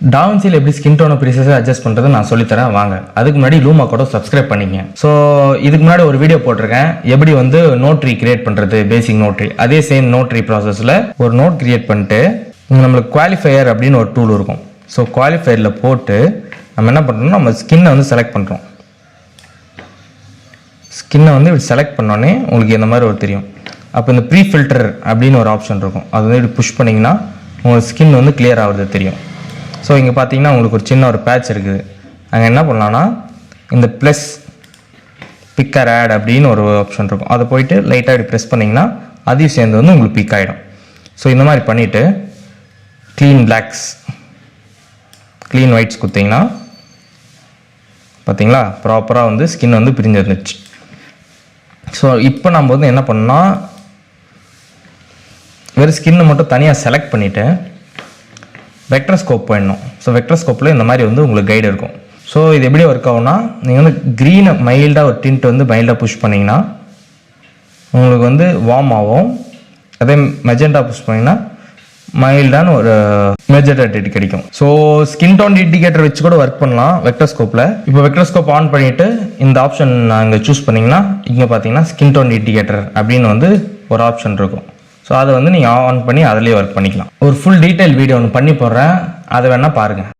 டாவின்சியில் எப்படி skin டோனை ப்ரீசஸாக adjust பண்ணுறது நான் சொல்லித்தரேன் வாங்க. அதுக்கு முன்னாடி லூமா கூட சப்ஸ்கிரைப் பண்ணிக்கங்க. ஸோ இதுக்கு முன்னாடி ஒரு வீடியோ போட்டிருக்கேன், எப்படி வந்து நோட் ட்ரீ கிரியேட் பண்ணுறது, பேசிக் நோட் ட்ரீ. அதே சேம் நோட் ட்ரீ ப்ராசஸில் ஒரு நோட் கிரியேட் பண்ணிட்டு நம்மளுக்கு குவாலிஃபையர் அப்படின்னு ஒரு டூல் இருக்கும். ஸோ குவாலிஃபையரில் போட்டு நம்ம என்ன பண்ணுறோம்னா நம்ம ஸ்கின்னை வந்து செலக்ட் பண்ணுறோம். ஸ்கின்னை வந்து இப்படி செலக்ட் பண்ணோன்னே உங்களுக்கு இந்த மாதிரி ஒரு தெரியும். அப்போ இந்த ப்ரீ ஃபில்டர் அப்படின்னு ஒரு ஆப்ஷன் இருக்கும். அது வந்து இப்படி புஷ் பண்ணிங்கன்னா உங்களுக்கு ஸ்கின் வந்து கிளியர் ஆகுறது தெரியும். ஸோ இங்கே பார்த்தீங்கன்னா உங்களுக்கு ஒரு சின்ன ஒரு பேட்ச் இருக்குது. அங்கே என்ன பண்ணலான்னா இந்த ப்ளஸ் பிக்கர் ஆட் அப்படின்னு ஒரு ஆப்ஷன் இருக்கும். அதை போயிட்டு லைட்டாக இப்படி ப்ரெஸ் பண்ணிங்கன்னா அதையும் சேர்ந்து வந்து உங்களுக்கு பிக் ஆகிடும். ஸோ இந்த மாதிரி பண்ணிவிட்டு க்ளீன் பிளாக்ஸ் க்ளீன் ஒயிட்ஸ் கொடுத்தீங்கன்னா பார்த்தீங்களா ப்ராப்பராக வந்து ஸ்கின் வந்து பிரிஞ்சு வந்துடுச்சு. ஸோ இப்போ நம்ம வந்து என்ன பண்ணோம்னா வெறும் ஸ்கின்னை மட்டும் தனியாக செலக்ட் பண்ணிவிட்டு வெக்டர்ஸ்கோப் போயிடணும். ஸோ வெக்டர்ஸ்கோப்பில் இந்த மாதிரி வந்து உங்களுக்கு கைடு இருக்கும். ஸோ இது எப்படி ஒர்க் ஆகும்னா நீங்கள் வந்து க்ரீனை மைல்டாக ஒரு டிண்ட் வந்து மைல்டாக புஷ் பண்ணிங்கன்னா உங்களுக்கு வந்து வார்ம் ஆகும். அதே மெஜெண்டா புஷ் பண்ணிங்கன்னா மைல்டான ஒரு மெஜெண்டா டேட் கிடைக்கும். ஸோ ஸ்கின் டோன் இண்டிகேட்டர் வச்சு கூட ஒர்க் பண்ணலாம் வெக்டர்ஸ்கோப்பில். இப்போ வெக்டர்ஸ்கோப் ஆன் பண்ணிவிட்டு இந்த ஆப்ஷன் அங்கே சூஸ் பண்ணிங்கன்னா இங்கே பார்த்தீங்கன்னா ஸ்கின் டோன் இண்டிகேட்டர் அப்படின்னு வந்து ஒரு ஆப்ஷன் இருக்கும். ஸோ அதை வந்து நீங்கள் ஆன் பண்ணி அதிலே ஒர்க் பண்ணிக்கலாம். ஒரு ஃபுல் டீட்டெயில் வீடியோ ஒன்று பண்ணி போடுறேன், அதை வேணால் பாருங்கள்.